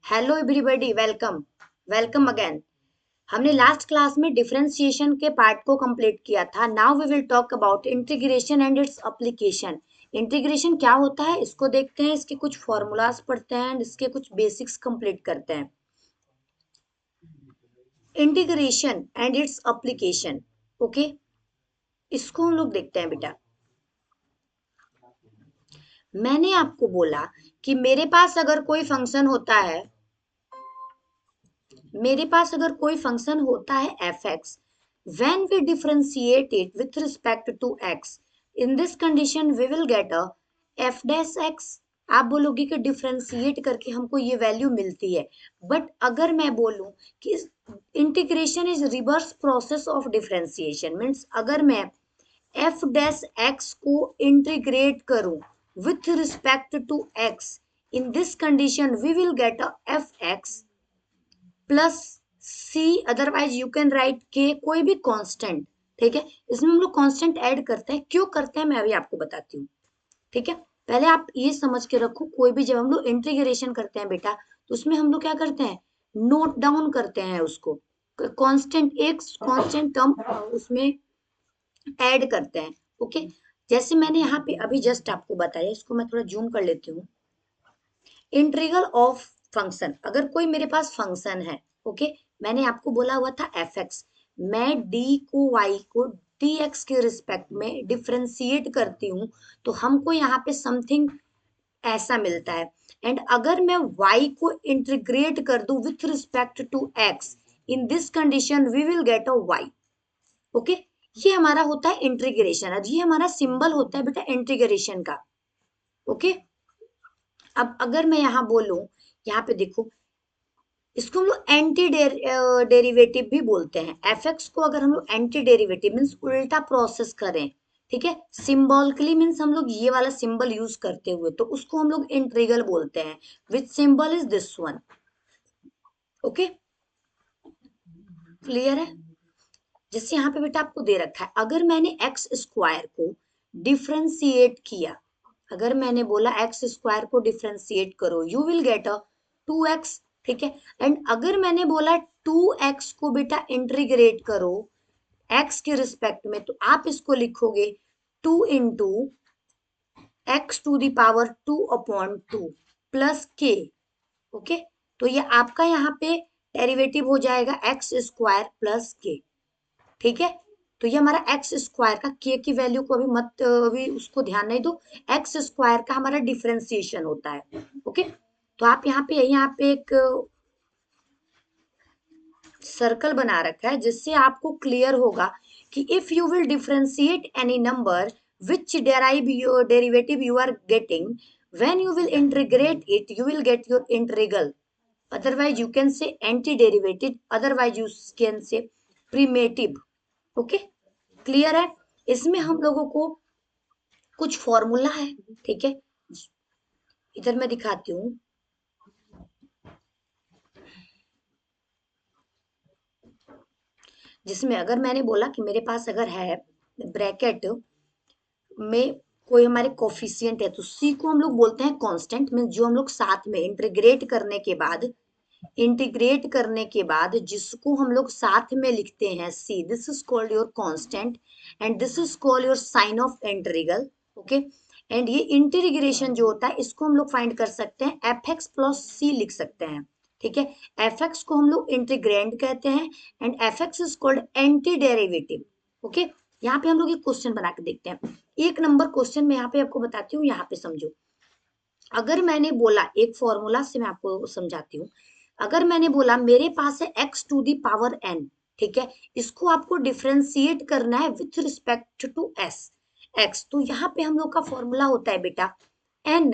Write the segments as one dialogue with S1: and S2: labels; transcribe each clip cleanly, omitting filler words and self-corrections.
S1: Hello everybody, welcome again. हमने last class में differentiation के पार्ट को कंप्लीट किया था। Now we will talk about integration and its application. Integration क्या होता है इसको देखते हैं, इसके कुछ फॉर्मूलाज पढ़ते हैं एंड इसके कुछ बेसिक्स कंप्लीट करते हैं। Integration and its application, okay, इसको हम लोग देखते हैं बेटा। मैंने आपको बोला कि मेरे पास अगर कोई फंक्शन होता है F X, when we differentiate it with respect to x, in this condition we will get a F dash X. आप बोलोगे कि डिफ्रेंशिएट करके हमको ये वैल्यू मिलती है, बट अगर मैं बोलूं कि integration is reverse process of differentiation, means अगर मैं एफ डैश एक्स को इंटीग्रेट करूं with respect to x, in this condition we will get a F X plus C, otherwise you can write K, कोई भी constant. ठीक है, इसमें हम लोग कांस्टेंट ऐड करते हैं, क्यों करते हैं मैं अभी आपको बताती हूँ। ठीक है, पहले आप ये समझ के रखो, कोई भी जब हम लोग इंटीग्रेशन करते हैं बेटा, तो उसमें हम लोग क्या करते हैं, नोट डाउन करते हैं उसको, कांस्टेंट एक कांस्टेंट टर्म उसमें ऐड करते हैं। ओके, जैसे मैंने यहाँ पे अभी जस्ट आपको बताया, इसको मैं थोड़ा जूम कर लेती हूँ। इंटीग्रल ऑफ फंक्शन, अगर कोई मेरे पास फंक्शन है, ओके, मैंने आपको बोला हुआ था एफ एक्स, मैं डी को वाई को डी एक्स के रिस्पेक्ट में डिफ्रेंशिएट करती हूँ, तो हमको यहाँ पे समथिंग ऐसा मिलता है। एंड अगर मैं y को इंटीग्रेट कर दूं with respect to x, in this condition we will get a y। Okay, ये हमारा होता है इंटीग्रेशन, और ये हमारा सिंबल होता है बेटा इंटीग्रेशन का। ओके, अब अगर मैं यहाँ बोलूं, यहाँ पे देखो, इसको हम लोग एंटी डेरिवेटिव भी बोलते हैं। एफ एक्स को अगर हम लोग एंटी डेरिवेटिव मीन्स उल्टा प्रोसेस करें, ठीक है, सिंबॉलिकली मीन्स हम लोग ये वाला सिंबल यूज करते हुए, तो उसको हम लोग इंटीग्रल बोलते हैं, विच symbol is this one. Okay, clear है। जैसे यहाँ पे बेटा आपको दे रखा है, अगर मैंने एक्स स्क्वायर को डिफ्रेंशिएट किया, अगर मैंने बोला एक्स स्क्वायर को डिफ्रेंशिएट करो, you will get a 2x। ठीक है, एंड अगर मैंने बोला 2x को बेटा इंटीग्रेट करो x के रिस्पेक्ट में, तो आप इसको लिखोगे 2 into X to the power 2 upon 2 plus K. Okay, तो ये आपका यहाँ पे डेरिवेटिव हो जाएगा एक्स स्क्वायर प्लस के। ठीक है, तो ये हमारा एक्स स्क्वायर का, के की वैल्यू को अभी मत, अभी उसको ध्यान नहीं दो, एक्स स्क्वायर का हमारा डिफरेंशिएशन होता है। ओके, तो आप यहाँ पे एक सर्कल बना रखा है, जिससे आपको क्लियर होगा कि if you will differentiate any number which derive your derivative you are getting, when you will integrate it you will get your integral, otherwise you can say anti derivative, otherwise you can say primitive। Okay, clear है। इसमें हम लोगों को कुछ formula है, ठीक है, इधर मैं दिखाती हूँ। जिसमें अगर मैंने बोला कि मेरे पास अगर है ब्रैकेट में कोई हमारे कोफिशिएंट है, तो सी को हम लोग बोलते हैं कांस्टेंट, मीन जो हम लोग साथ में इंटीग्रेट करने के बाद जिसको हम लोग साथ में लिखते हैं C, this is called your constant and this is called your sign of integral. Okay, and ये इंटीग्रेशन जो होता है, इसको हम लोग फाइंड कर सकते हैं, एफ एक्स प्लस सी लिख सकते हैं। ठीक है, एफ एक्स को हम लोग इंटीग्रेंड कहते हैं and F x is called anti derivative. Okay, यहाँ पे हम लोग एक क्वेश्चन बना के देखते हैं। एक नंबर क्वेश्चन मैं यहाँ पे आपको बताती हूँ, यहाँ पे समझो। अगर मैंने बोला, एक फॉर्मूला से मैं आपको समझाती हूँ, अगर मैंने बोला मेरे पास है X to the power N, ठीक है, इसको आपको डिफ्रेंशिएट करना है with respect to S X, तो यहाँ पे हम लोग का फॉर्मूला होता है बेटा N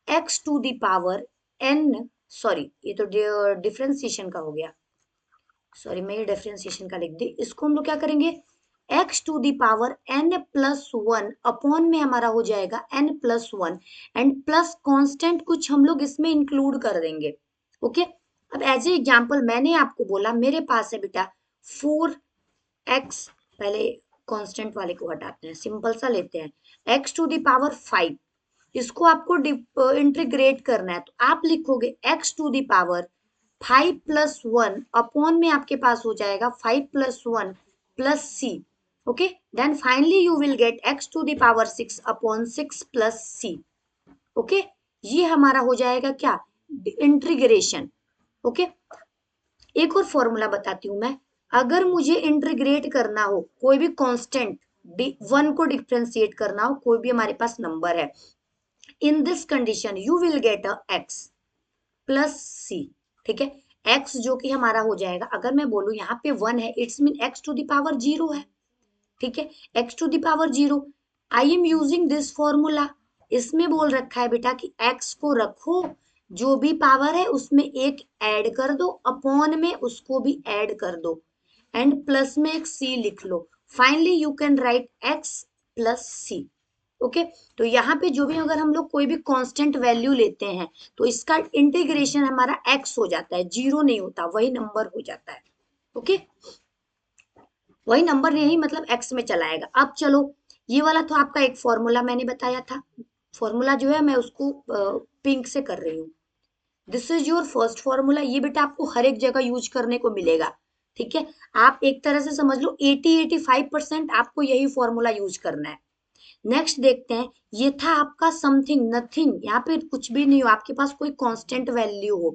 S1: X to the power N, sorry ये तो डिफ्रेंशिएशन का हो गया, सॉरी मैं ये डिफ्रेंशिएशन का लिख दी, इसको हम लोग क्या करेंगे, x to the power n plus one upon में हमारा हो जाएगा n plus one, and plus constant कुछ हम लोग इसमें इंक्लूड कर देंगे। ओके, अब एज ए एग्जांपल मैंने आपको बोला मेरे पास है बेटा 4x, पहले कांस्टेंट वाले को हटाते हैं, सिंपल सा लेते हैं, x टू दी पावर 5, इसको आपको इंटीग्रेट करना है, तो आप लिखोगे x to the power 5 plus 1 upon में आपके पास हो जाएगा 5 plus 1 plus c। Okay, then finally you will get x to the power 6 upon 6 plus c। Okay, ये हमारा हो जाएगा क्या, इंटीग्रेशन। ओके, एक और फॉर्मूला बताती हूं मैं। अगर मुझे इंटीग्रेट करना हो कोई भी कांस्टेंट, वन को डिफरेंशिएट करना हो, कोई भी हमारे पास नंबर है, इन this condition you will get a x plus c। ठीक है, x जो कि हमारा हो जाएगा, अगर मैं बोलूं यहाँ पे 1 है, it's mean x to the power 0 है। ठीक है, x to the power 0, I am using this formula. इसमें बोल रखा है बेटा कि x को रखो, जो भी पावर है उसमें एक ऐड कर दो, अपॉन में उसको भी ऐड कर दो, एंड प्लस में एक c लिख लो। Finally you can write x plus c। Okay, तो यहाँ पे जो भी अगर हम लोग कोई भी कांस्टेंट वैल्यू लेते हैं तो इसका इंटीग्रेशन हमारा x हो जाता है, जीरो नहीं होता, वही नंबर हो जाता है। ओके, वही नंबर नहीं मतलब x में चलाएगा। अब चलो, ये वाला तो आपका एक फॉर्मूला मैंने बताया था, फॉर्मूला जो है मैं उसको पिंक से कर रही हूँ। This is your first formula, ये बेटा आपको हर एक जगह यूज करने को मिलेगा। ठीक है, आप एक तरह से समझ लो 80-85% आपको यही फॉर्मूला यूज करना है। नेक्स्ट देखते हैं, ये था आपका समथिंग नथिंग, यहाँ पे कुछ भी नहीं हो, आपके पास कोई कांस्टेंट वैल्यू हो,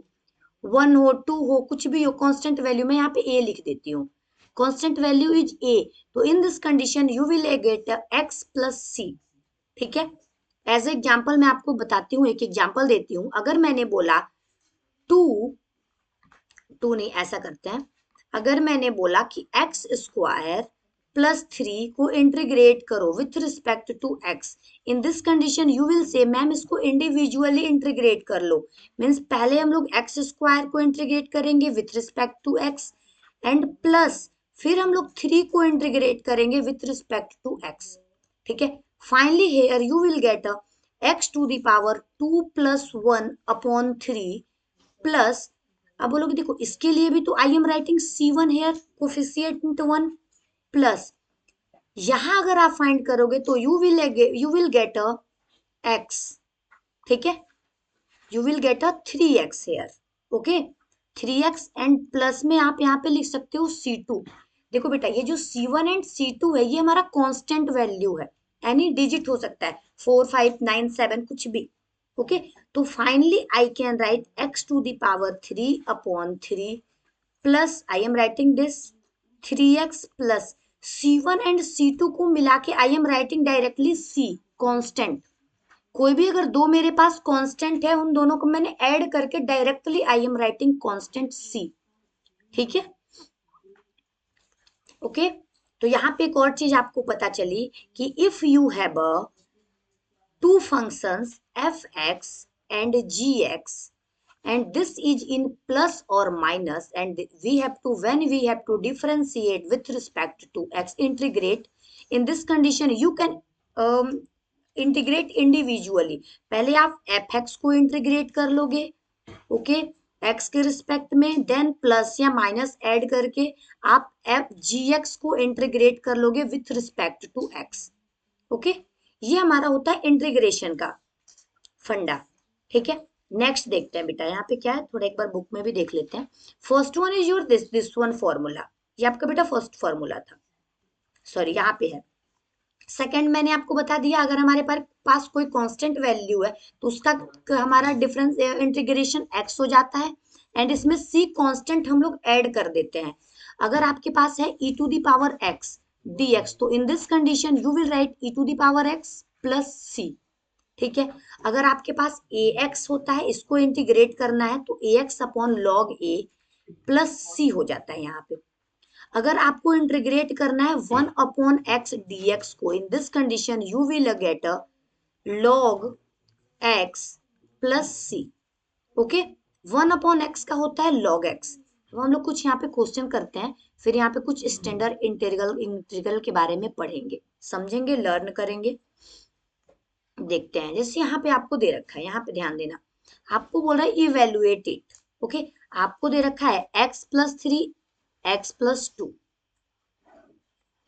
S1: 1 हो 2 हो कुछ भी हो, कांस्टेंट वैल्यू में यहाँ पे a लिख देती हूँ, कांस्टेंट वैल्यू इज a। तो in this condition you will get x plus c। ठीक है, एज एग्जाम्पल मैं आपको बताती हूँ, एक एग्जाम्पल देती हूँ। अगर मैंने बोला टू, टू नहीं ऐसा करते हैं, अगर मैंने बोला कि एक्स स्क्वायर प्लस 3 को इंटीग्रेट करो with respect to x, in this condition you will say ma'am इसको इंडिविजुअली इंटीग्रेट कर लो। मीन्स पहले हम लोग एक्स स्क्वायर को इंटीग्रेट करेंगे with respect to x, and plus फिर हम लोग 3 को इंटीग्रेट करेंगे विथ रिस्पेक्ट टू एक्स। ठीक है, finally here you will get a x to the power 2 plus 1 upon 3 plus, अब बोलोगे देखो इसके लिए भी तो I am writing C1 here, coefficient 1 plus, यहां अगर आप फाइंड करोगे तो you will get a x। ठीक है, you will get a 3x here. Okay, 3x and plus में आप यहाँ पे लिख सकते हो C2। देखो बेटा ये जो C1 एंड C2 है ये हमारा कांस्टेंट वैल्यू है, एनी डिजिट हो सकता है, 4 5 9 7 कुछ भी। ओके, तो finally I can write x to the power 3 upon 3 plus I am writing this 3x plus C1 and C2 को मिला के I am writing directly C constant. कोई भी अगर दो मेरे पास कांस्टेंट है उन दोनों को मैंने ऐड करके directly I am writing constant C। ठीक है, ओके, तो यहाँ पे एक और चीज आपको पता चली कि if you have two functions f(x) and g(x) and this is in plus or minus, and we have to, when we have to differentiate with respect to x, integrate, in this condition you can integrate individually। पहले आप fx को integrate कर लोगे, okay, x के respect में, then plus या minus add करके आप f gx को इंटीग्रेट कर लोगे with respect to x। Okay, ये हमारा होता है इंटीग्रेशन का फंडा। ठीक है, नेक्स्ट देखते हैं बेटा, यहाँ पे क्या है थोड़ा एक बार बुक में भी देख लेते हैं। First one is your this one formula, ये आपका बेटा फर्स्ट फॉर्मूला था, सॉरी यहाँ पे है। सेकंड मैंने आपको बता दिया, अगर हमारे पास कोई कांस्टेंट वैल्यू है तो उसका हमारा डिफरेंस इंटीग्रेशन x हो जाता है, एंड इसमें c कांस्टेंट हम लोग ऐड कर देते हैं। अगर आपके पास है e to the power x dx, तो in this condition you will write e to the power x plus c। ठीक है, अगर आपके पास ax होता है, इसको इंटीग्रेट करना है तो ax upon log a plus c हो जाता है यहाँ पे। अगर आपको इंटीग्रेट करना है 1 अपॉन x dx को, इन this condition you will gate log x plus c। Okay, 1 upon x का होता है log x। तो हम लोग कुछ यहाँ पे क्वेश्चन करते हैं, फिर यहाँ पे कुछ स्टैंडर्ड इंटीग्रल के बारे में पढ़ेंगे, समझेंगे, लर्न करेंगे। देखते हैं, जैसे यहाँ पे आपको दे रखा है, यहाँ पे ध्यान देना, आपको बोल रहा है इवेल्युएट इट। ओके, आपको दे रखा है x plus 3, x plus 2,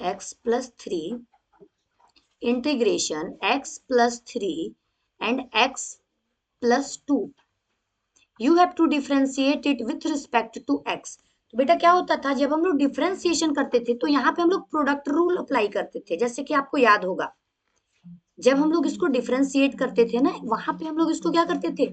S1: x plus 3 integration x plus 3 and x plus 2. You have to differentiate it with respect to x. तो बेटा क्या होता था, जब हम लोग डिफरेंशिएशन करते थे तो यहाँ पे हम लोग प्रोडक्ट रूल अप्लाई करते थे, जैसे कि आपको याद होगा जब हम लोग इसको डिफरेंशिएट करते थे ना, वहां पे हम लोग इसको क्या करते थे,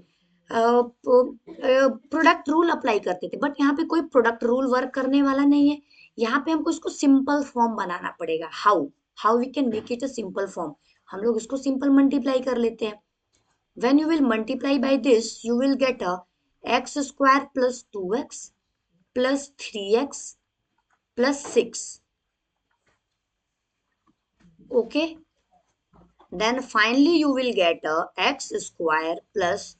S1: प्रोडक्ट रूल अप्लाई करते थे, बट यहाँ पे कोई प्रोडक्ट रूल वर्क करने वाला नहीं है। यहाँ पे हमको इसको सिंपल फॉर्म बनाना पड़ेगा। How how we can make it a simple form, हम लोग इसको सिंपल मल्टीप्लाई कर लेते हैं। when you will multiply by this you will get a x square plus 2x plus 3x plus 6. Okay, then finally you will get a x square plus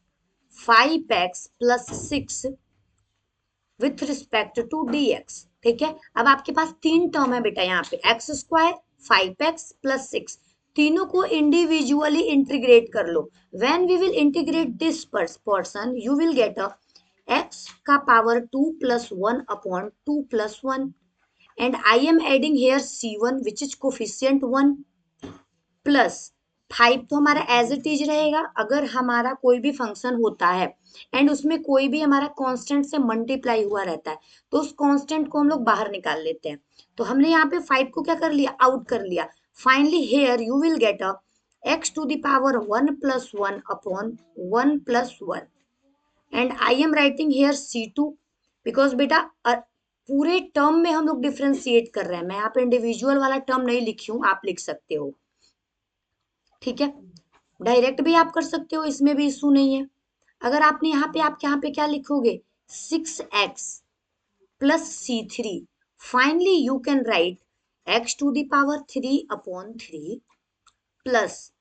S1: 5x plus 6 with respect to dx. ठीक है, अब आपके पास तीन term है बेटा यहाँ पे, x square 5x plus 6, तीनों को इंडिविजुअली इंटीग्रेट कर लो। When we will integrate this person you will get a x का power 2 plus 1 upon 2 plus 1 and I am adding here c1 which is coefficient 1 plus 5 तो हमारा as it is रहेगा अगर हमारा कोई भी फंक्शन होता है एंड उसमें कोई भी हमारा कांस्टेंट से मल्टीप्लाई हुआ रहता है तो उस कांस्टेंट को हम लोग बाहर निकाल लेते हैं। तो हमने यहाँ पे 5 को क्या कर लिया, आउट कर लिया। Finally here you will get a x to the power 1 plus 1 upon 1 plus 1 and I am writing here c2 because बेटा पूरे टर्म में हम लोग डिफरेंशिएट कर रहे हैं, मैं यहाँ पे इंडिविजुअल वाला टर्म नहीं लिखी हूँ, आप लिख सकते हो। ठीक है, डायरेक्ट भी आप कर सकते हो, इसमें भी इशू नहीं है। अगर आपने आप यहाँ पे क्या लिखोगे 6x plus c3, finally you can write x to the power 3 upon 3 plus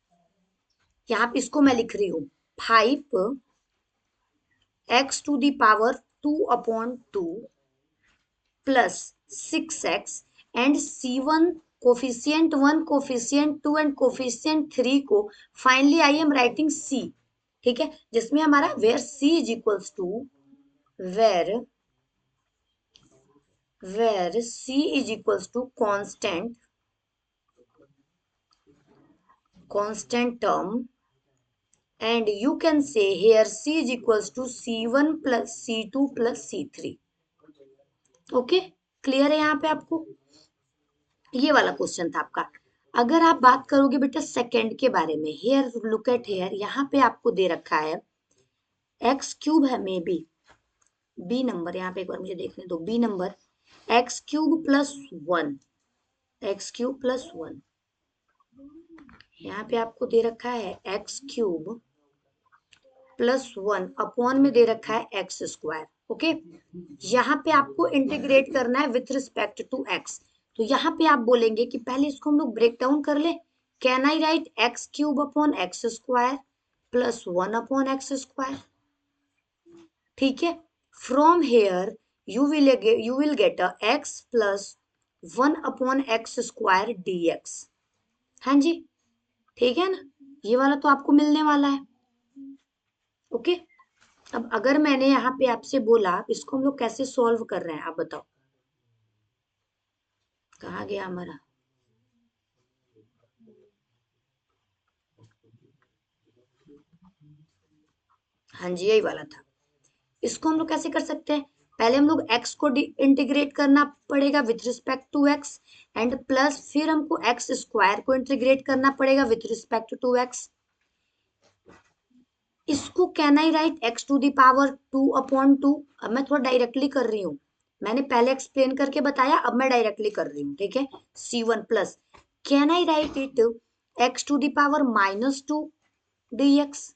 S1: यहाँ पे इसको मैं लिख रही हूँ 5 x to the power 2 upon 2 plus 6x and c1 coefficient 1 coefficient 2 and coefficient 3 को finally I am writing c। ठीक है, जिसमें हमारा where c is equals to where c is equals to constant term and you can say here c is equals to c1 plus c2 plus c3. Okay, clear है यहाँ पे आपको? ये वाला क्वेश्चन था आपका। अगर आप बात करोगे बेटा सेकंड के बारे में, हेयर लुक एट हेयर, यहाँ पे आपको दे रखा है एक्स क्यूब है, मे बी बी नंबर, यहाँ पे एक बार मुझे देखने दो, B number x cube plus 1, x cube plus 1, यहाँ पे आपको दे रखा है एक्स क्यूब प्लस 1 अपॉन में दे रखा है एक्स स्क्वायर। ओके, यहाँ पे आपको इंटीग्रेट करना है विथ रिस्पेक्ट टू एक्स। तो यहाँ पे आप बोलेंगे कि पहले इसको हम लोग ब्रेक डाउन कर ले। Can I right x cube upon x square plus 1 upon x square? ठीक है, from here you will get a x plus 1 upon x square dx। हाँ जी, ठीक है ना, ये वाला तो आपको मिलने वाला है। ओके, अब अगर मैंने यहाँ पे आपसे बोला इसको हम लोग कैसे सॉल्व कर रहे हैं, आप बताओ कहाँ गया हमारा? हाँ जी, यही वाला था। इसको हम लोग कैसे कर सकते हैं, पहले हम लोग x को इंटीग्रेट करना पड़ेगा with respect to x and plus फिर हमको एक्स स्क्वायर को इंटीग्रेट करना पड़ेगा विथ रिस्पेक्ट टू x। इसको can I write x to the power 2 upon 2? अब मैं थोड़ा डायरेक्टली कर रही हूँ, मैंने पहले एक्सप्लेन करके बताया, अब मैं डायरेक्टली कर रही हूँ। ठीक है, c1 plus can I write it x to the power -2 dx।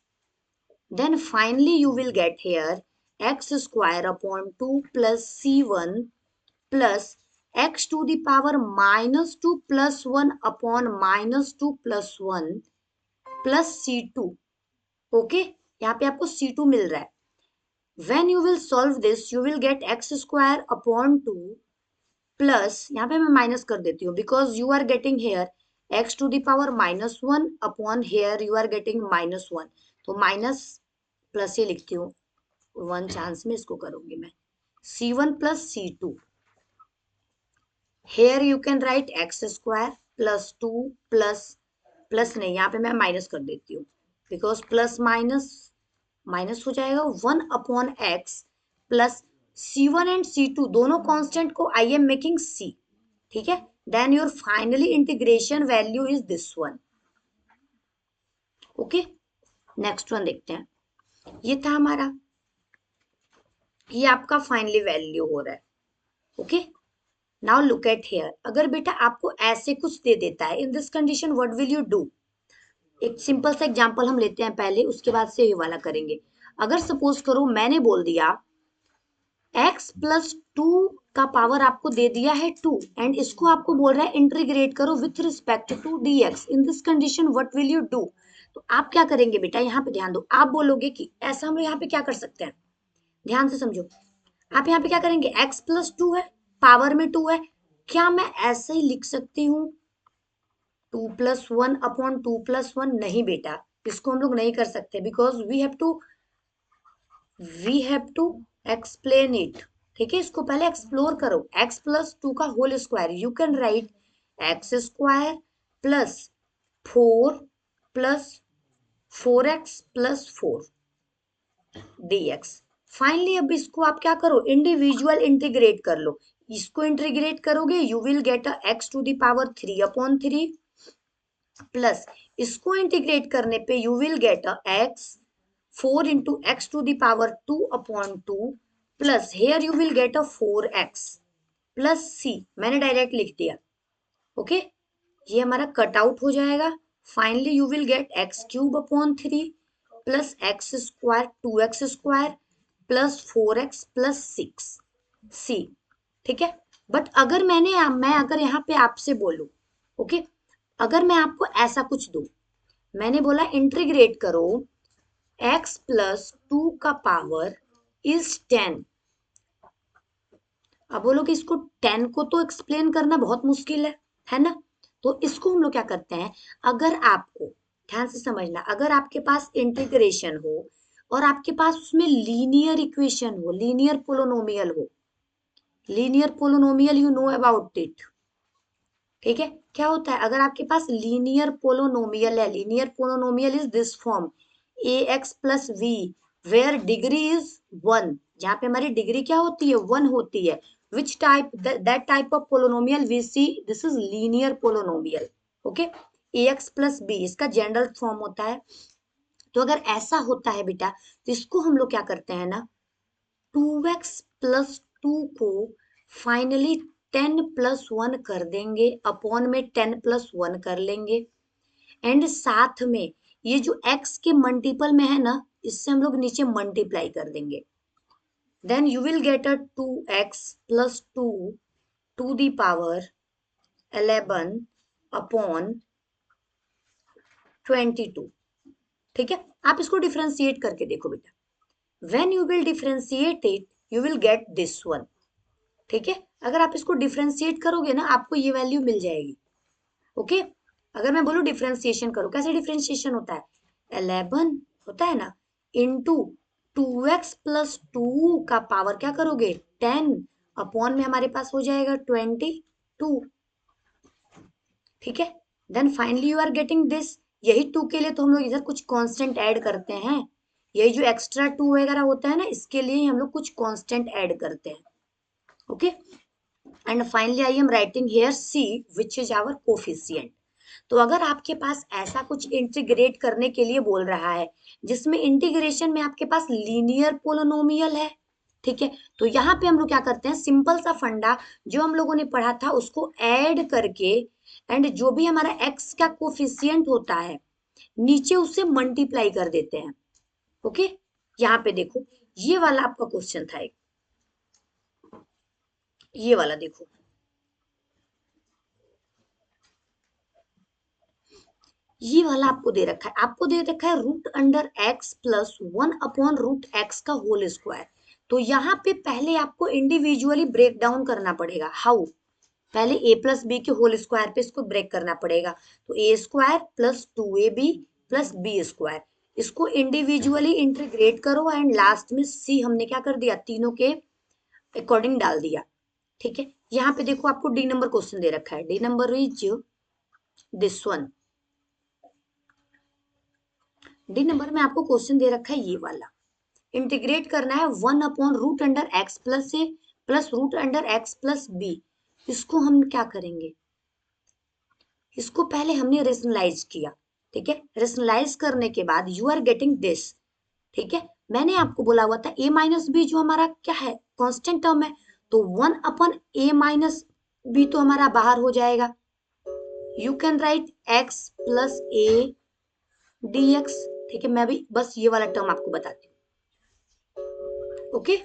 S1: Then finally you will get here x square upon 2 plus c1 plus x to the power -2 plus 1 upon -2 plus 1 plus c2। Okay, यहाँ पे आपको c2 मिल रहा है। When you will solve this you will get x square upon 2 plus, यहाँ पे मैं minus कर देती हूँ because you are getting here x to the power -1 upon here you are getting -1, तो माइनस प्लस ही लिखती हूँ, 1 चांस में इसको करूंगी मैं c1 plus c2। Here you can write x square plus 2 plus plus नहीं, यहाँ पे मैं माइनस कर देती हूँ बिकॉज प्लस माइनस माइनस हो जाएगा 1/x plus C1 and C2 दोनों कांस्टेंट को आई एम मेकिंग C, ठीक है। Then your finally integration value is this one. Okay, next one देखते हैं। ये था हमारा, ये आपका फाइनली वैल्यू हो रहा है। Okay, now look at here. अगर बेटा आपको ऐसे कुछ दे देता है, इन this condition what will you do? एक सिंपल सा एग्जांपल हम लेते हैं पहले, उसके बाद से ये वाला करेंगे। अगर सपोज करो मैंने बोल दिया x प्लस 2 का पावर आपको दे दिया है 2 एंड इसको आपको बोल रहा है इंटीग्रेट करो with respect to dx, in this condition what will you do? तो आप क्या करेंगे बेटा, यहाँ पे ध्यान दो। आप बोलोगे कि ऐसा हम लोग यहाँ पे क्या कर सकते हैं, ध्यान से समझो। आप यहाँ पे क्या करेंगे, x प्लस 2 है, पावर में 2 है, क्या मैं ऐसे ही लिख सकती हूँ 2+1/2+1? नहीं बेटा, इसको हम लोग नहीं कर सकते, because we have to explain it. ठीक है, इसको पहले एक्सप्लोर करो। x प्लस 2 का whole square, you can write x² plus 4 plus 4x plus 4 dx। Finally अब इसको आप क्या करो, इंडिविजुअल इंटीग्रेट कर लो। इसको इंटीग्रेट करोगे you will get a x⁻³ plus इसको इंटीग्रेट करने पे you will get a x 4 × x⁻²/2 plus here you will get a 4x plus c, मैंने डायरेक्ट लिख दिया। ओके, ये हमारा कट आउट हो जाएगा। Finally you will get x³ plus x² 2x² plus 4x plus 6c, ठीक है। But अगर मैं अगर यहाँ पे आपसे बोलूं, ओके, अगर मैं आपको ऐसा कुछ दूं, मैंने बोला इंटीग्रेट करो x प्लस 2 का पावर इज 10। अब बोलो कि इसको 10 को तो एक्सप्लेन करना बहुत मुश्किल है ना। तो इसको हम लोग क्या करते हैं, अगर आपको ध्यान से समझना, अगर आपके पास इंटीग्रेशन हो और आपके पास उसमें लीनियर इक्वेशन हो, लीनियर पोलोनोमियल हो, linear polynomial you know about it, ठीक है। क्या होता है, अगर आपके पास लीनियर पोलोनोमियल है, linear polynomial is this form ax plus b where degree is 1, जहां पे हमारी डिग्री क्या होती है, 1 होती है। Which type, that type of polynomial we see, this is linear polynomial. Okay, ax plus b इसका जनरल फॉर्म होता है। तो अगर ऐसा होता है बेटा, तो इसको हम लोग क्या करते हैं ना, 2x प्लस 2 को फाइनली 10+1 कर देंगे, अपॉन में 10+1 कर लेंगे, एंड साथ में ये जो x के मल्टीपल में है ना, इससे हम लोग नीचे मल्टीप्लाई कर देंगे। Then you will get a 2x plus 2 to the power 11 upon 22, ठीक है। आप इसको डिफ्रेंशिएट करके देखो बेटा, when you will differentiate it you will get this one, ठीक है। अगर आप इसको डिफ्रेंशिएट करोगे ना, आपको ये वैल्यू मिल जाएगी। ओके, अगर मैं बोलूं डिफ्रेंशिएशन करो, कैसे डिफ्रेंशिएशन होता है, 11 होता है ना, इंटू 2x प्लस 2 का पावर क्या करोगे 10 अपॉन में हमारे पास हो जाएगा 22, ठीक है। Then finally you are getting this. यही 2 के लिए तो हम लोग इधर कुछ कांस्टेंट ऐड करते हैं, यही जो एक्स्ट्रा 2 वगैरह होता है ना, इसके लिए हम लोग कुछ कांस्टेंट ऐड करते हैं। Okay, and finally I am writing here c which is our coefficient. तो अगर आपके पास ऐसा कुछ इंटीग्रेट करने के लिए बोल रहा है जिसमें इंटीग्रेशन में आपके पास लीनियर पोलिनोमियल है, ठीक है, तो यहाँ पे हम लोग क्या करते हैं, सिंपल सा फंडा जो हम लोगों ने पढ़ा था उसको ऐड करके, एंड जो भी हमारा x का कोफिशिएंट होता है नीचे उससे मल्टीप्लाई कर देते हैं। ओके, यहाँ पे देखो, ये वाला आपका क्वेश्चन था एक, ये वाला देखो, ये वाला आपको दे रखा है, आपको दे रखा है √x प्लस 1/√x का होल स्क्वायर। तो यहाँ पे पहले आपको इंडिविजुअली ब्रेक डाउन करना पड़ेगा। हाउ, पहले a प्लस बी के होल स्क्वायर पे इसको ब्रेक करना पड़ेगा। तो a² plus 2ab plus b², इसको इंडिविजुअली इंटीग्रेट करो एंड लास्ट में c हमने क्या कर दिया, तीनों के अकॉर्डिंग डाल दिया, ठीक है। यहाँ पे देखो आपको डी नंबर क्वेश्चन दे रखा है, D number is this one. D number में आपको क्वेश्चन दे रखा है ये वाला, इंटीग्रेट करना है 1/√x प्लस ए प्लस √x+b। इसको हम क्या करेंगे, इसको पहले हमने रेशनलाइज किया, ठीक है। रेशनलाइज करने के बाद यू आर गेटिंग दिस, ठीक है। मैंने आपको बोला हुआ था a-b जो हमारा क्या है, कांस्टेंट टर्म है, तो 1/a-b तो हमारा बाहर हो जाएगा। You can write x plus A dx, ठीक है। मैं भी बस ये वाला टर्म आपको बताती हूँ, ओके।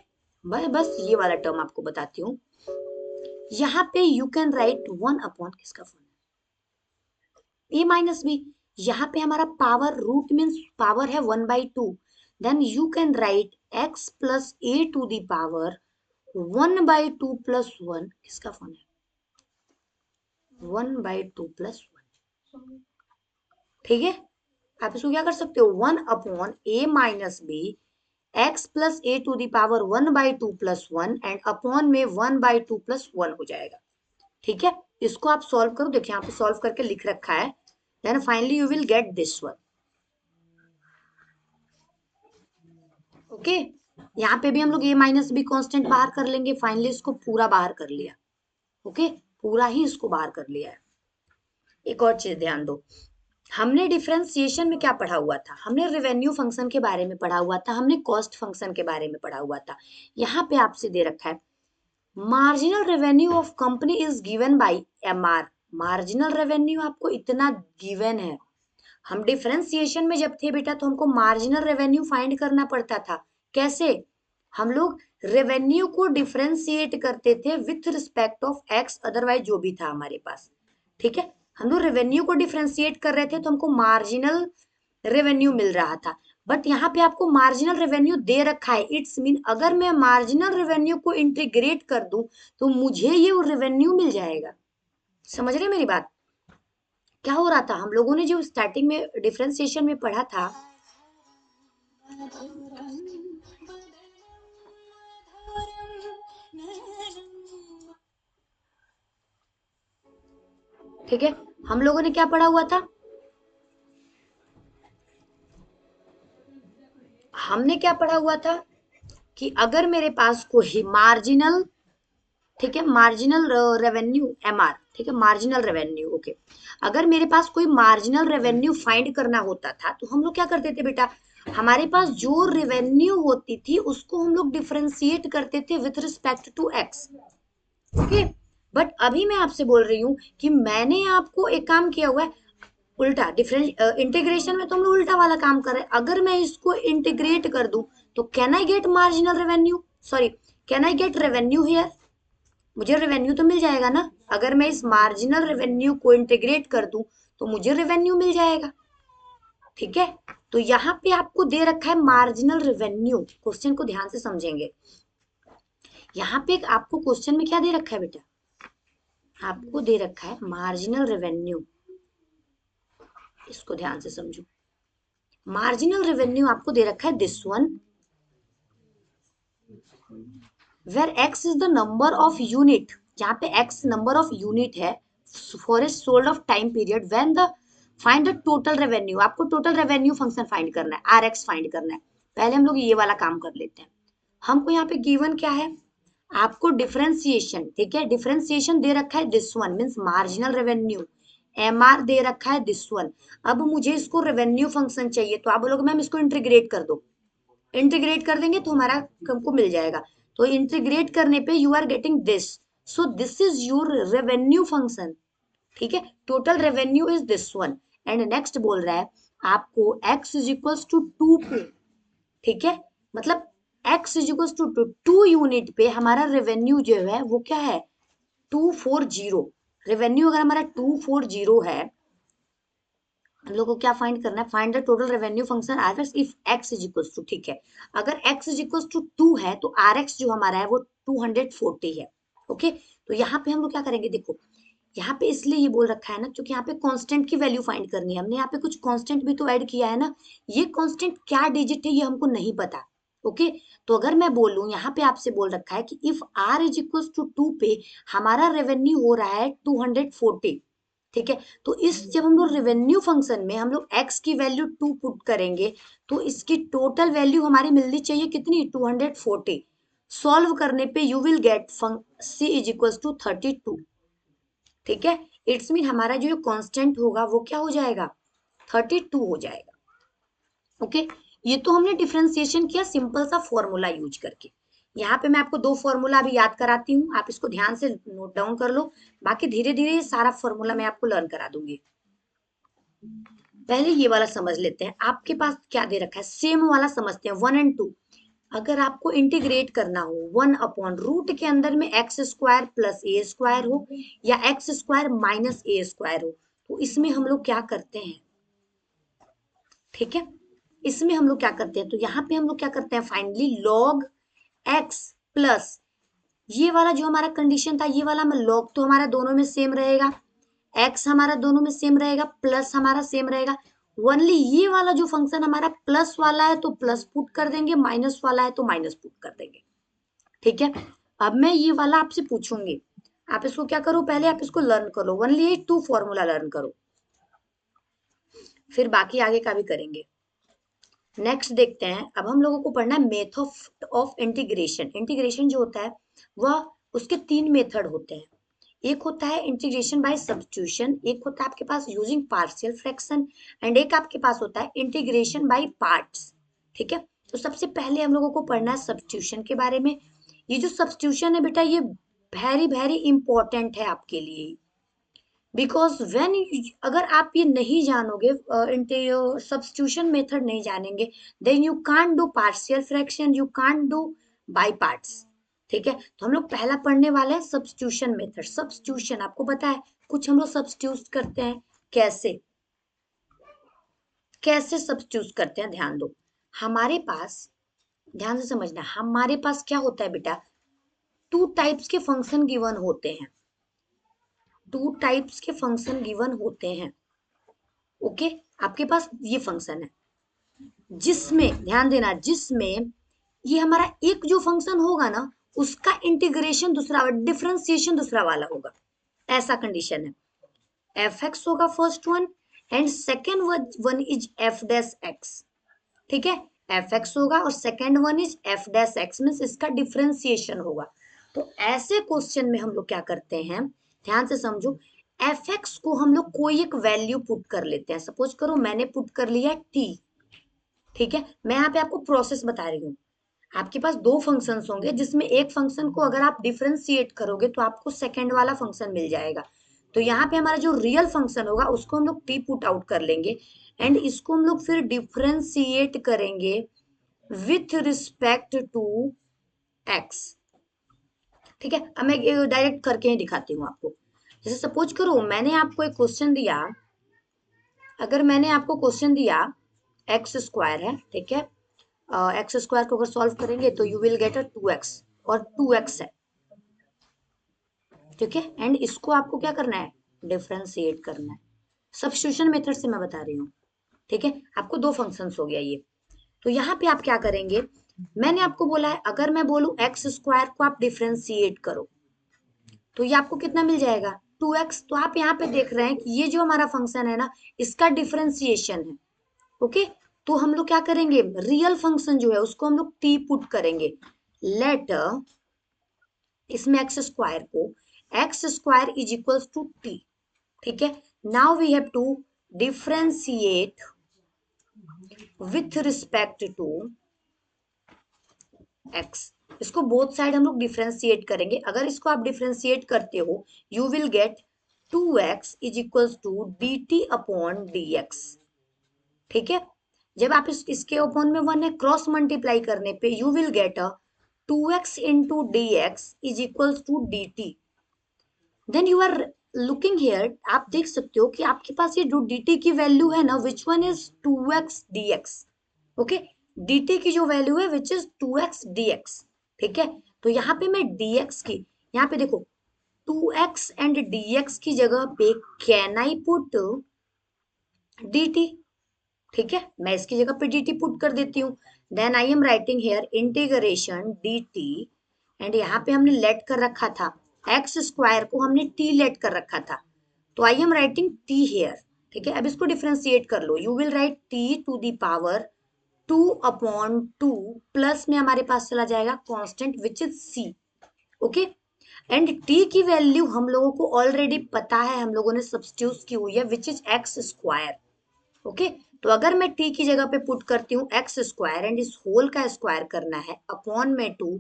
S1: मैं बस ये वाला टर्म आपको बताती हूँ। यहाँ पे यू कैन राइट 1 किसका फॉर्म, a-b। यहाँ पे हमारा पावर रूट मीन्स पावर है 1/2, then you can write x plus a to the power 1/2 plus 1 किसका फॉर्म है, 1/2 प्लस 1, ठीक है। आप इसको क्या कर सकते हो, 1/a-b x plus a to the power 1/2 plus 1 and upon में 1/2 प्लस 1 हो जाएगा, ठीक है। इसको आप सॉल्व करो, देखिए यहाँ पे सॉल्व करके लिख रखा है, then finally you will get this one, okay. यहाँ पे भी हम लोग a-b कांस्टेंट बाहर कर लेंगे, फाइनली इसको पूरा बाहर कर लिया, ओके। पूरा ही इसको बाहर कर लिया है। एक और चीज ध्यान दो, हमने डिफरेंशिएशन में क्या पढ़ा हुआ था, हमने रेवेन्यू फंक्शन के बारे में पढ़ा हुआ था, हमने कॉस्ट फंक्शन के बारे में पढ़ा हुआ था। यहाँ पे आपसे दे रखा है marginal revenue of company is given by MR. Marginal revenue आपको इतना गिवन है। हम डिफरेंशिएशन में जब थे बेटा तो हमको मार्जिनल रेवेन्यू फाइंड करना पड़ता था। कैसे, हम लोग रेवेन्यू को डिफरेंशिएट करते थे with respect of x, otherwise जो भी था हमारे पास, ठीक है। हम लोग रेवेन्यू को डिफरेंशिएट कर रहे थे तो हमको मार्जिनल रेवेन्यू मिल रहा था, बट यहाँ पे आपको मार्जिनल रेवेन्यू दे रखा है। इट्स मीन अगर मैं मार्जिनल रेवेन्यू को इंटीग्रेट कर दूं तो मुझे ये रेवेन्यू मिल जाएगा। समझ रहे मेरी बात, क्या हो रहा था, हम लोगों ने जो स्टार्टिंग में डिफरेंशिएशन में पढ़ा था, ठीक है। हम लोगों ने क्या पढ़ा हुआ था, हमने क्या पढ़ा हुआ था कि अगर मेरे पास कोई मार्जिनल, ठीक है, मार्जिनल रेवेन्यू एमआर, ठीक है, मार्जिनल रेवेन्यू, ओके। अगर मेरे पास कोई मार्जिनल रेवेन्यू फाइंड करना होता था तो हम लोग क्या करते थे बेटा, हमारे पास जो रेवेन्यू होती थी उसको हम लोग डिफरेंशिएट करते थे with respect to x, okay. But अभी मैं आपसे बोल रही हूँ कि मैंने आपको एक काम किया हुआ है उल्टा, डिफरेंस इंटीग्रेशन में तो हम लोग उल्टा वाला काम कर रहे हैं। अगर मैं इसको इंटीग्रेट कर दूं तो can I get marginal revenue, sorry, can I get revenue here, मुझे रेवेन्यू तो मिल जाएगा ना। अगर मैं इस मार्जिनल रेवेन्यू को इंटीग्रेट कर दूं तो मुझे रेवेन्यू मिल जाएगा, ठीक है। तो यहाँ पे आपको दे रखा है मार्जिनल रेवेन्यू, क्वेश्चन को ध्यान से समझेंगे। यहाँ पे आपको क्वेश्चन में क्या दे रखा है बेटा, आपको दे रखा है मार्जिनल रेवेन्यू, इसको ध्यान से समझो। मार्जिनल रेवेन्यू आपको दे रखा है this one, where x is the number of unit, जहां पे एक्स नंबर ऑफ यूनिट है for a sold of time period, when the find the total revenue, आपको टोटल रेवेन्यू फंक्शन फाइंड करना है, आर एक्स फाइंड करना है। पहले हम लोग ये वाला काम कर लेते हैं। हमको यहाँ पे गिवन क्या है, आपको डिफरेंशिएशन, ठीक है, डिफरेंशिएशन दे रखा है this one means marginal revenue, M R दे रखा है दिस वन। अब मुझे इसको रेवेन्यू फंक्शन चाहिए तो आप बोलोगे मैम इसको इंटीग्रेट कर दो, इंटीग्रेट कर देंगे तो हमारा हमको मिल जाएगा। तो इंटीग्रेट करने पे you are getting this, so this is your revenue function, ठीक है। Total revenue is this one. And next बोल रहा है आपको x इज इक्वल्स टू 2 पे, ठीक है, मतलब x is equals to 2 unit पे हमारा रेवेन्यू जो है वो क्या है 240। रेवेन्यू अगर हमारा 240 है, हम लोग को क्या फाइंड करना है, find the total revenue function R x if x is equals to, ठीक है। अगर x इज इक्वल्स टू 2 है तो आर एक्स जो हमारा है वो 240 है, ओके। तो यहाँ पे हम लोग क्या करेंगे, देखो यहाँ पे इसलिए ये बोल रखा है ना क्योंकि यहाँ पे कांस्टेंट की वैल्यू फाइंड करनी है, हमने यहाँ पे कुछ कांस्टेंट भी तो ऐड किया है ना। ये कांस्टेंट क्या डिजिट है ये हमको नहीं पता, ओके। तो अगर मैं बोलूं यहाँ पे आपसे बोल रखा है कि if r is equals to 2 पे हमारा रेवेन्यू हो रहा है 240, ठीक है। तो इस जब हम लोग रेवेन्यू फंक्शन में हम लोग x की वैल्यू 2 पुट करेंगे तो इसकी टोटल वैल्यू हमारी मिलनी चाहिए कितनी, 240। सॉल्व करने पे you will get c is equal to 32। ठीक है, इट्स मीन हमारा जो कांस्टेंट होगा वो क्या हो जाएगा, 32 हो जाएगा। ओके, ये तो हमने डिफरेंशिएशन किया सिंपल सा फॉर्मूला यूज करके। यहाँ पे मैं आपको दो फॉर्मूला अभी याद कराती हूँ, आप इसको ध्यान से नोट डाउन कर लो, बाकी धीरे धीरे ये सारा फॉर्मूला मैं आपको लर्न करा दूंगी। पहले ये वाला समझ लेते हैं, आपके पास क्या दे रखा है, सेम वाला समझते हैं, 1 और 2। अगर आपको इंटीग्रेट करना हो 1/रूट के अंदर में एक्स स्क्वायर प्लस ए स्क्वायर हो या एक्स स्क्वायर माइनस ए स्क्वायर हो, तो इसमें हम लोग क्या करते हैं, ठीक है, इसमें हम लोग क्या करते हैं, तो यहाँ पे हम लोग क्या करते हैं, फाइनली लॉग एक्स प्लस ये वाला जो हमारा कंडीशन था, ये वाला में लॉग तो हमारा दोनों में सेम रहेगा, एक्स हमारा दोनों में सेम रहेगा, प्लस हमारा सेम रहेगा। ओनली ये वाला जो फंक्शन हमारा प्लस वाला है तो प्लस पुट कर देंगे, माइनस वाला है तो माइनस पुट कर देंगे। ठीक है, अब मैं ये वाला आपसे पूछूंगी, आप इसको क्या करो, पहले आप इसको लर्न करो, ओनली ये 2 फॉर्मूला लर्न करो, फिर बाकी आगे का भी करेंगे। नेक्स्ट देखते हैं, अब हम लोगों को पढ़ना है मेथड ऑफ इंटीग्रेशन। इंटीग्रेशन जो होता है वह उसके 3 मेथड होते हैं, एक होता है इंटीग्रेशन बाय सब्स्टिट्यूशन, एक होता है आपके पास यूजिंग पार्शियल फ्रैक्शन, एंड एक आपके पास होता है इंटीग्रेशन बाय पार्ट्स। ठीक है, तो सबसे पहले हम लोगों को पढ़ना है सब्स्टिट्यूशन के बारे में। ये जो सब्स्टिट्यूशन है बेटा, ये वेरी वेरी इंपॉर्टेंट है आपके लिए, बिकॉज व्हेन, अगर आप ये नहीं जानोगे, सब्स्टिट्यूशन मेथड नहीं जानेंगे, then you can't do partial fraction, you can't do by parts. ठीक है, तो हम लोग पहला पढ़ने वाले हैं सब्स्टिट्यूशन मेथड। सब्स्टिट्यूशन आपको पता है, कुछ हम लोग सब्स्टिट्यूट करते हैं, कैसे कैसे सब्स्टिट्यूट करते हैं, ध्यान दो। हमारे पास, ध्यान से समझना, हमारे पास क्या होता है बेटा, 2 टाइप्स के फंक्शन गिवन होते हैं, 2 टाइप्स के फंक्शन गिवन होते हैं। ओके, आपके पास ये फंक्शन है जिसमें, ध्यान देना, जिसमें ये हमारा एक जो फंक्शन होगा ना उसका इंटीग्रेशन दूसरा, डिफरेंशिएशन दूसरा वाला होगा, ऐसा कंडीशन है। एफ एक्स होगा first one, and second one is F dash x. ठीक है, एफ एक्स होगा और second one is F dash x, means इसका डिफरेंशिएशन होगा। तो ऐसे क्वेश्चन में हम लोग क्या करते हैं, ध्यान से समझो, एफ एक्स को हम लोग कोई एक वैल्यू पुट कर लेते हैं, सपोज करो मैंने पुट कर लिया टी। ठीक है, मैं यहाँ पे आपको प्रोसेस बता रही हूँ। आपके पास दो फंक्शंस होंगे जिसमें एक फंक्शन को अगर आप डिफरेंशिएट करोगे तो आपको सेकेंड वाला फंक्शन मिल जाएगा। तो यहाँ पे हमारा जो रियल फंक्शन होगा उसको हम लोग टी पुट आउट कर लेंगे, एंड इसको हम लोग फिर डिफरेंशिएट करेंगे विथ रिस्पेक्ट टू एक्स। ठीक है, अब मैं डायरेक्ट करके ही दिखाती हूँ आपको। जैसे सपोज करो मैंने आपको एक क्वेश्चन दिया, अगर मैंने आपको क्वेश्चन दिया एक्स स्क्वायर है, ठीक है, एक्स स्क्वायर को अगर सॉल्व करेंगे तो you will get a 2x, और 2x है, ठीक है, एंड इसको आपको क्या करना है, डिफरेंशिएट करना है। सब्स्टिट्यूशन मेथड से मैं बता रही हूँ। ठीक है, आपको दो फंक्शंस हो गया ये। तो यहाँ पे आप क्या करेंगे, मैंने आपको बोला है अगर मैं बोलूं एक्स स्क्वायर को आप डिफरेंशिएट करो तो ये आपको कितना मिल जाएगा, 2x। तो आप यहाँ पे देख रहे हैं कि ये जो हमारा फंक्शन है ना इसका डिफरेंशिएशन है। ओके, तो हम लोग क्या करेंगे, रियल फंक्शन जो है उसको हम लोग टी पुट करेंगे, लेट इसमें एक्स स्क्वायर को, x square is equal to t. ठीक है, now we have to differentiate with respect to x. इसको बोथ साइड हम लोग डिफरेंशिएट करेंगे, अगर इसको आप डिफरेंशिएट करते हो you will get 2x is equal to d t upon d x. ठीक है, जब आप इसके अपॉन में वन है, क्रॉस मल्टीप्लाई करने पे you will get a 2x into d x is equal to d t. Then you are looking here, आप देख सकते हो कि आपके पास ये जो dt की वैल्यू है ना, विच one is 2x dx। Okay, dt की जो वैल्यू है विच इज 2x dx। ठीक है, तो यहाँ पे मैं dx की, यहाँ पे देखो 2x एंड dx की जगह पे कैन आई पुट dt। ठीक है, मैं इसकी जगह पे dt पुट कर देती हूँ, then I am writing here integration dt, and यहाँ पे हमने लेट कर रखा था एक्स स्क्वायर को, हमने t लेट कर रखा था, तो I am writing T here, ठीक है। अब इसको डिफ्रेंशिएट कर लो, you will write T to the power 2/2 plus में हमारे पास चला जाएगा constant which is C, okay. And T की वैल्यू हम लोगों को ऑलरेडी पता है, हम लोगों ने सब्स्टिट्यूट की हुई है, which is x square, okay. तो अगर मैं टी की जगह पे पुट करती हूँ एक्स स्क्वायर एंड इस होल का स्क्वायर करना है अपॉन में 2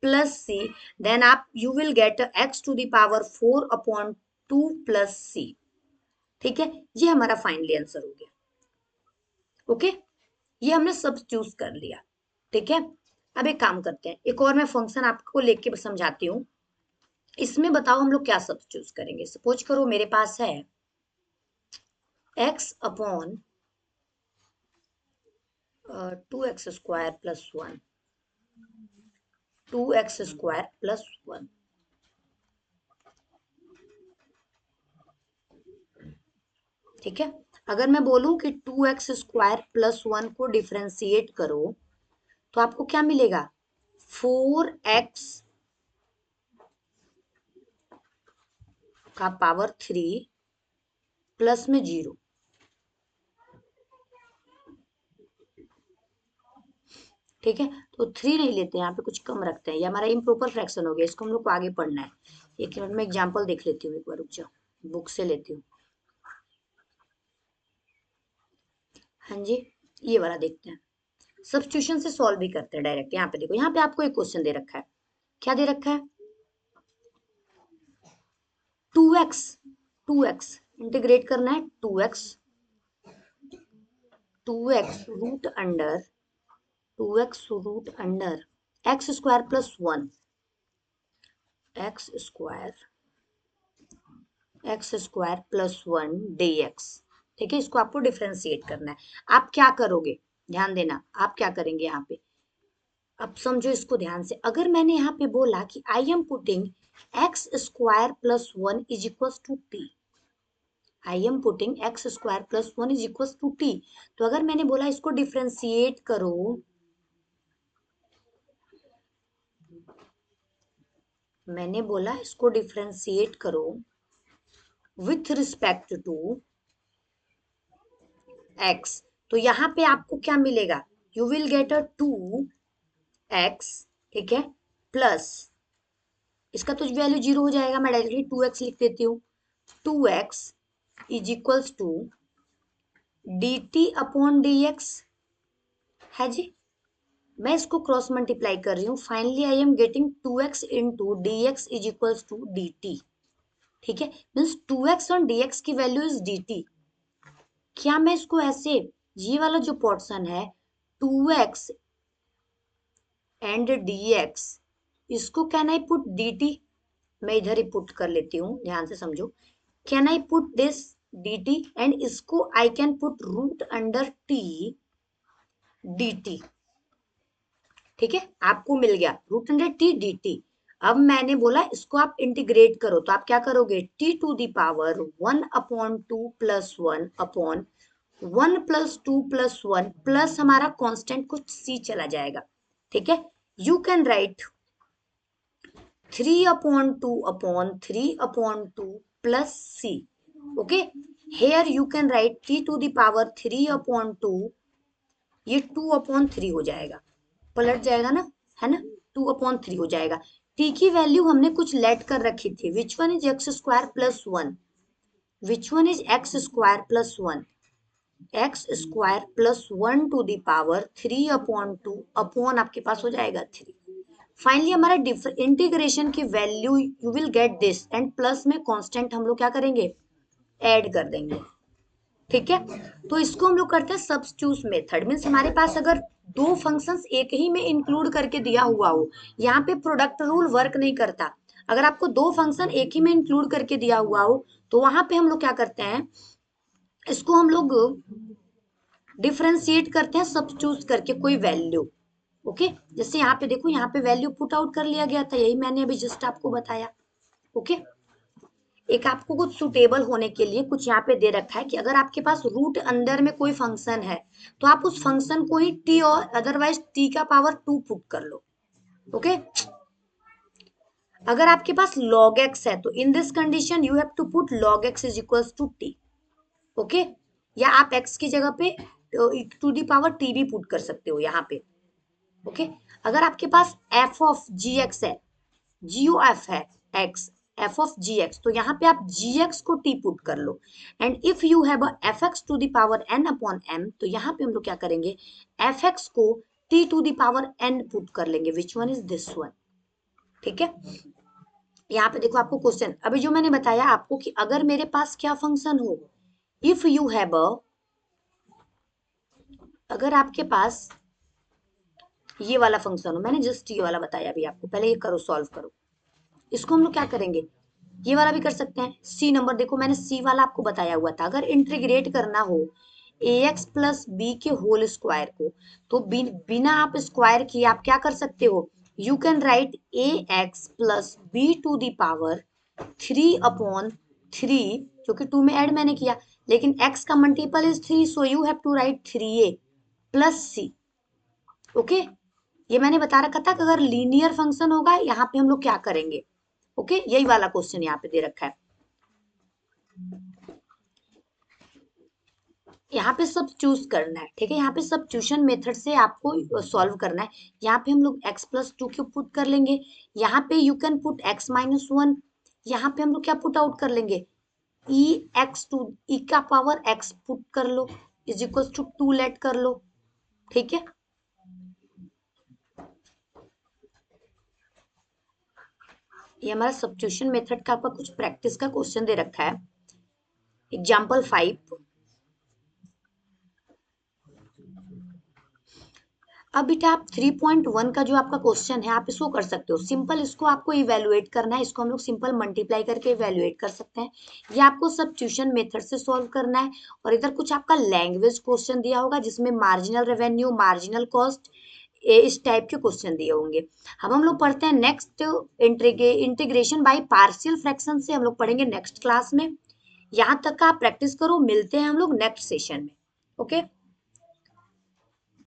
S1: प्लस सी, देन आप you will get X to the power 4/2 plus C, ठीक है। ये हमारा फाइनली आंसर हो गया, ओके। ये हमने सब्स्टिट्यूट कर लिया, ठीक है। अब एक काम करते हैं, एक और मैं फंक्शन आपको लेके समझाती हूँ। इसमें बताओ हम लोग क्या सब्स्टिट्यूट करेंगे। सपोज करो मेरे पास है x upon 2x square plus 1, 2x square plus 1, ठीक है। अगर मैं बोलूं कि 2x स्क्वायर प्लस 1 को डिफरेंशिएट करो तो आपको क्या मिलेगा, 4x का पावर 3 प्लस में 0, ठीक है। तो 3 नहीं लेते, यहाँ पे कुछ कम रखते हैं, ये हमारा इम्प्रॉपर फ्रैक्शन हो गया, इसको हम लोग को आगे पढ़ना है। एक मिनट में एग्जाम्पल देख लेती हूँ, एक बार रुक जाओ, बुक से लेती हूँ। हाँ जी, ये वाला देखते हैं। सब्स्टिट्यूशन से सॉल्व भी करते हैं डायरेक्ट। यहाँ पे देखो, यहाँ पे आपको एक क्वेश्चन दे रखा है, क्या दे रखा है, 2x, 2x इंटीग्रेट करना है, 2x, 2x root under x square plus 1, x square plus 1 dx, ठीक है। इसको आपको डिफरेंशिएट करना है। आप क्या करोगे, ध्यान देना, आप क्या करेंगे यहाँ पे, अब समझो इसको ध्यान से। अगर मैंने यहाँ पे बोला कि I am putting x square plus 1 is equal to t, I am putting x square plus 1 is equal to t, तो अगर मैंने बोला इसको डिफरेंशिएट करो, मैंने बोला इसको डिफरेंशिएट करो विथ रिस्पेक्ट टू एक्स, तो यहाँ पे आपको क्या मिलेगा, you will get a 2x, ठीक है, प्लस इसका तो वैल्यू 0 हो जाएगा, मैं डायरेक्टली 2x लिख देती हूँ, 2x is equals to dt upon dx, है जी। मैं इसको क्रॉस मल्टीप्लाई कर रही हूँ, finally I am getting 2x into d x is equals to d t, ठीक है। मीन्स 2x और dx की वैल्यू इज dt। क्या मैं इसको ऐसे, ये वाला जो पोर्शन है 2x एंड dx, इसको कैन आई पुट dt, मैं इधर ही पुट कर लेती हूँ, ध्यान से समझो, can I put this dt and इसको I can put root under t dt, ठीक है। आपको मिल गया root under T D T. अब मैंने बोला इसको आप इंटीग्रेट करो, तो आप क्या करोगे, t to the power 1/2 plus 1 upon 1 plus 2 plus 1 plus हमारा कांस्टेंट कुछ सी चला जाएगा, ठीक है। You can write 3/2 upon 3/2 plus c, okay. Here you can write T to the power 3/2, ये 2/3 हो जाएगा, पलट जाएगा ना, है ना, 2/3 हो जाएगा। टी की वैल्यू हमने कुछ लेट कर रखी थी, which one is x square plus 1, which one is x square plus 1, x square plus 1 to the power 3/2 upon आपके पास हो जाएगा 3। फाइनली हमारा इंटीग्रेशन की value you will get this and plus में कांस्टेंट हम लोग क्या करेंगे, ऐड कर देंगे, ठीक है। तो इसको हम लोग करते हैं सब्स्टिट्यूट मेथड, मीन्स हमारे पास अगर दो फंक्शंस एक ही में इंक्लूड करके दिया हुआ हो, यहाँ पे प्रोडक्ट रूल वर्क नहीं करता। अगर आपको दो फंक्शन एक ही में इंक्लूड करके दिया हुआ हो तो वहां पे हम लोग क्या करते हैं, इसको हम लोग डिफरेंशिएट करते हैं सब्स्टिट्यूट करके कोई वैल्यू, ओके। जैसे यहाँ पे देखो, यहाँ पे वैल्यू पुट आउट कर लिया गया था, यही मैंने अभी जस्ट आपको बताया, ओके। एक आपको कुछ सुटेबल होने के लिए कुछ यहाँ पे दे रखा है कि अगर आपके पास रूट अंदर में कोई फंक्शन है तो आप उस फंक्शन को ही टी और अदरवाइज टी का पावर 2 पुट कर लो, ओके। अगर आपके पास log x है तो in this condition you have to put log x is equals to t। Okay, या आप x की जगह पे टू दी पावर t भी पुट कर सकते हो यहाँ पे। ओके, अगर आपके पास f ऑफ gx है, gf है x, f ऑफ gx, तो यहाँ पे आप gx को t पुट कर लो। And if you have a fx to the power n upon m, तो यहाँ पे हम लोग क्या करेंगे, fx को t to the power n put कर लेंगे, which one is this one. ठीक है, यहाँ पे देखो आपको क्वेश्चन अभी जो मैंने बताया आपको कि अगर मेरे पास क्या फंक्शन हो, इफ यू हैव अ, अगर आपके पास ये वाला फंक्शन हो, मैंने जस्ट ये वाला बताया अभी आपको, पहले ये करो, सॉल्व करो। इसको हम लोग क्या करेंगे, ये वाला भी कर सकते हैं। सी नंबर देखो मैंने सी वाला आपको बताया हुआ था, अगर इंटीग्रेट करना हो ए एक्स प्लस बी के होल स्क्वायर को, तो बिना आप स्क्वायर किए आप क्या कर सकते हो, you can write a x plus b to the power 3/3, जो कि 2 में ऐड मैंने किया, लेकिन x का multiple is 3, so you have to write 3a plus c. Okay, ये मैंने बता रखा था कि अगर लीनियर फंक्शन होगा यहाँ पे हम लोग क्या करेंगे। ओके, यही वाला क्वेश्चन यहाँ पे दे रखा है। यहाँ पे सब चूज करना है, ठीक है, यहाँ पे सब्स्टिट्यूशन मेथड से आपको सॉल्व करना है। यहाँ पे हम लोग x प्लस 2 क्यूब पुट कर लेंगे, यहाँ पे you can put x minus 1, यहाँ पे हम लोग क्या पुट आउट कर लेंगे, ई एक्स टू ई का पावर x पुट कर लो इज इक्वल टू 2 लेट कर लो। ठीक है, ये हमारा सब्स्टिट्यूशन मेथड का आपका कुछ प्रैक्टिस का क्वेश्चन दे रखा है। एग्जाम्पल 5, अब बेटा आप 3.1 का जो आपका क्वेश्चन है आप इसको कर सकते हो सिंपल, इसको आपको इवेलुएट करना है, इसको हम लोग सिंपल मल्टीप्लाई करके इवेलुएट कर सकते हैं, ये आपको सब्स्टिट्यूशन मेथड से सॉल्व करना है। और इधर कुछ आपका लैंग्वेज क्वेश्चन दिया होगा जिसमें मार्जिनल रेवेन्यू, मार्जिनल कॉस्ट, इस टाइप के क्वेश्चन दिए होंगे। अब हम लोग पढ़ते हैं next, integration by partial fraction से हम लोग पढ़ेंगे नेक्स्ट क्लास में। यहाँ तक का आप प्रैक्टिस करो, मिलते हैं हम लोग नेक्स्ट सेशन में। ओके।